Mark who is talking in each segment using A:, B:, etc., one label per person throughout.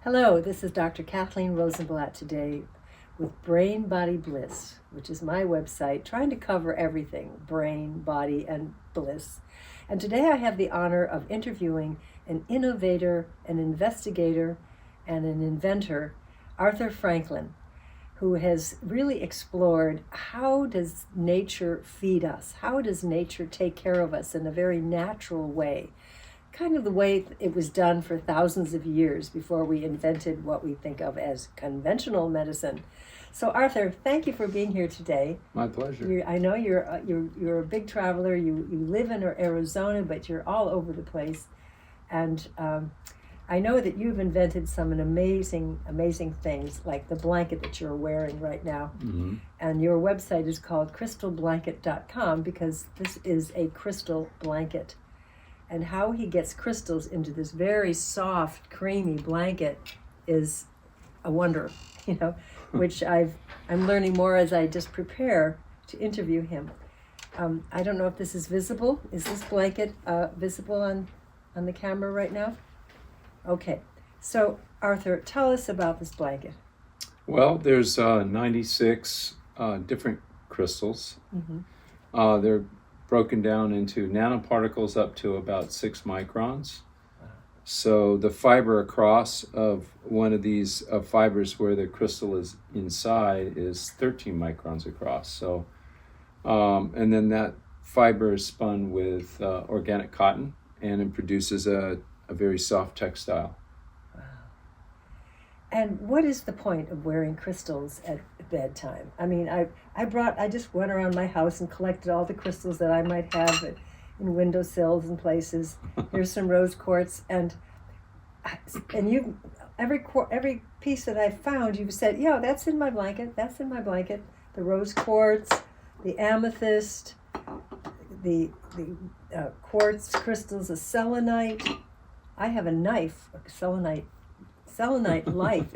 A: Hello, this is Dr. Kathleen Rosenblatt today with BrainBodyBliss, which is my website trying to cover everything, brain, body, and bliss. And today I have the honor of interviewing an innovator, an investigator, and an inventor, Arthur Franklin, who has really explored how does nature feed us? How does nature take care of us in a very natural way? Kind of the way it was done for thousands of years before we invented what we think of as conventional medicine. So Arthur, thank you for being here today.
B: My pleasure.
A: I know you're a big traveler. You live in Arizona, but you're all over the place. And I know that you've invented some amazing things, like the blanket that you're wearing right now.
B: Mm-hmm.
A: And your website is called crystalblanket.com because this is a crystal blanket. And how he gets crystals into this very soft, creamy blanket is a wonder, which I'm learning more as I just prepare to interview him. I don't know if this is visible. Is this blanket visible on the camera right now? Okay. So, Arthur, tell us about this blanket.
B: Well, there's 96 different crystals.
A: Mm-hmm.
B: They're broken down into nanoparticles up to about 6 microns. So the fiber across of one of these fibers where the crystal is inside is 13 microns across. So, and then that fiber is spun with organic cotton, and it produces a very soft textile.
A: Wow. And what is the point of wearing crystals at bedtime? I mean, I just went around my house and collected all the crystals that I might have in windowsills and places. Here's some rose quartz, and you every piece that I found, you've said, yeah, that's in my blanket. That's in my blanket. The rose quartz, the amethyst, the quartz crystals, the selenite. I have a knife, a selenite knife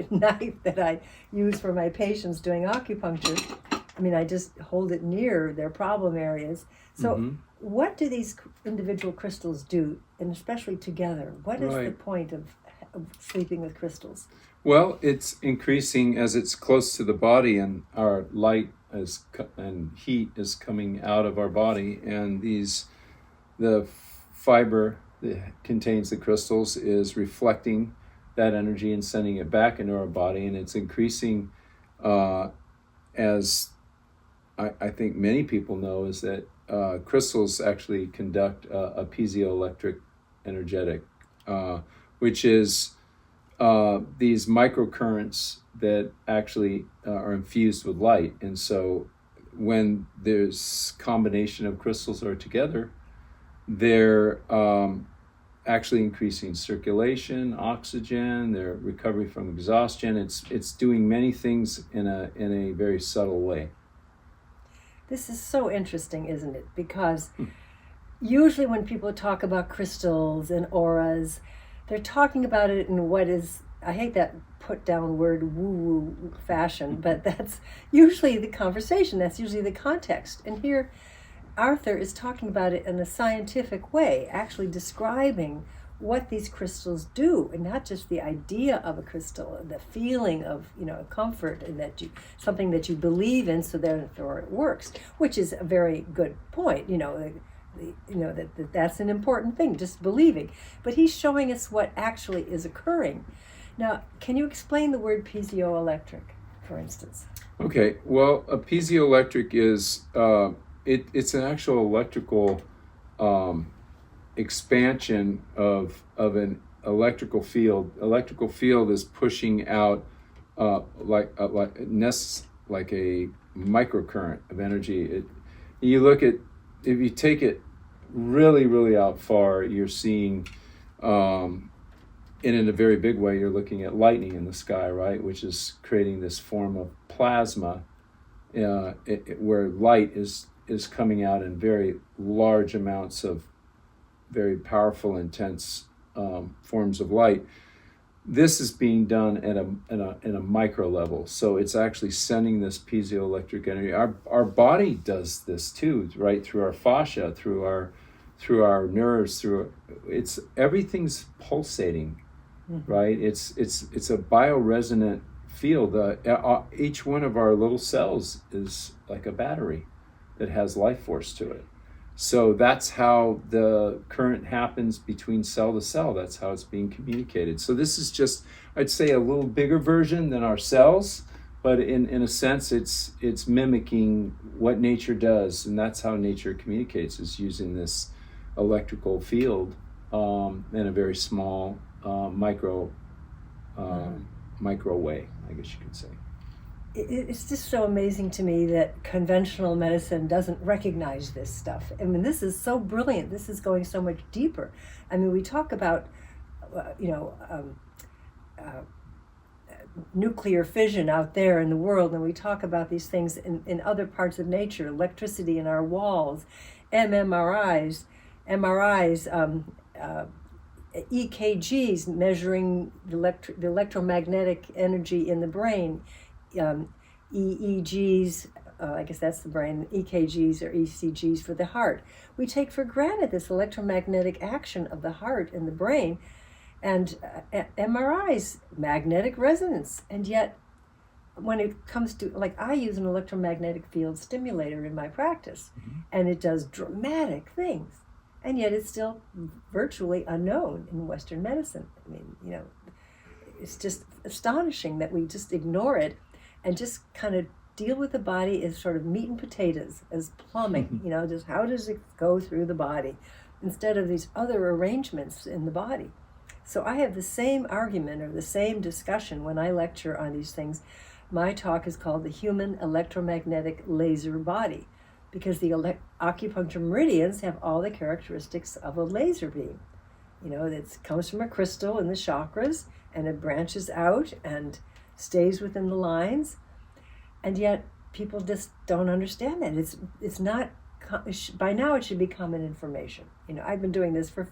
A: that I use for my patients doing acupuncture. I mean, I just hold it near their problem areas. So What do these individual crystals do, and especially together? What is the point of sleeping with crystals?
B: Well, it's increasing as it's close to the body, and our light and heat is coming out of our body, and the fiber that contains the crystals is reflecting that energy and sending it back into our body, and it's increasing as I think many people know, is that crystals actually conduct a piezoelectric energetic, which is these microcurrents that actually are infused with light. And so when there's combination of crystals are together, they're actually increasing circulation, oxygen, their recovery from exhaustion. It's doing many things in a very subtle way.
A: This is so interesting, isn't it? Because usually when people talk about crystals and auras, they're talking about it in what is, I hate that put down word woo-woo fashion, but that's usually the conversation, that's usually the context. And here Arthur is talking about it in a scientific way, actually describing what these crystals do, and not just the idea of a crystal, the feeling of comfort, and that something that you believe in, so therefore it works, which is a very good point. That's an important thing, just believing. But he's showing us what actually is occurring. Now, can you explain the word piezoelectric, for instance?
B: Okay. Well, a piezoelectric is it's an actual electrical expansion of an electrical field. Electrical field is pushing out like a microcurrent of energy. If you take it really, really out far, you're seeing, and in a very big way, you're looking at lightning in the sky, right? Which is creating this form of plasma, where light is coming out in very large amounts of very powerful, intense forms of light. This is being done at a micro level, so it's actually sending this piezoelectric energy. Our body does this too, right? Through our fascia, through our nerves, everything's pulsating right? It's a bioresonant field. Each one of our little cells is like a battery that has life force to it. So that's how the current happens between cell to cell. That's how it's being communicated. So this is just, I'd say, a little bigger version than our cells, but in a sense, it's mimicking what nature does, and that's how nature communicates, is using this electrical field in a very small micro way, I guess you could say.
A: It's just so amazing to me that conventional medicine doesn't recognize this stuff. I mean, this is so brilliant. This is going so much deeper. I mean, we talk about, nuclear fission out there in the world, and we talk about these things in other parts of nature, electricity in our walls, MRIs, EKGs measuring the electromagnetic energy in the brain, EEGs, I guess that's the brain, EKGs or ECGs for the heart. We take for granted this electromagnetic action of the heart and the brain, and MRIs, magnetic resonance. And yet, when it comes to, like, I use an electromagnetic field stimulator in my practice, and it does dramatic things. And yet it's still virtually unknown in Western medicine. I mean, it's just astonishing that we just ignore it and just kind of deal with the body as sort of meat and potatoes, as plumbing, just how does it go through the body, instead of these other arrangements in the body. So I have the same argument or the same discussion when I lecture on these things. My talk is called The Human Electromagnetic Laser Body, because the acupuncture meridians have all the characteristics of a laser beam. It comes from a crystal in the chakras, and it branches out and stays within the lines. And yet people just don't understand that. It's not, by now it should be common information. I've been doing this for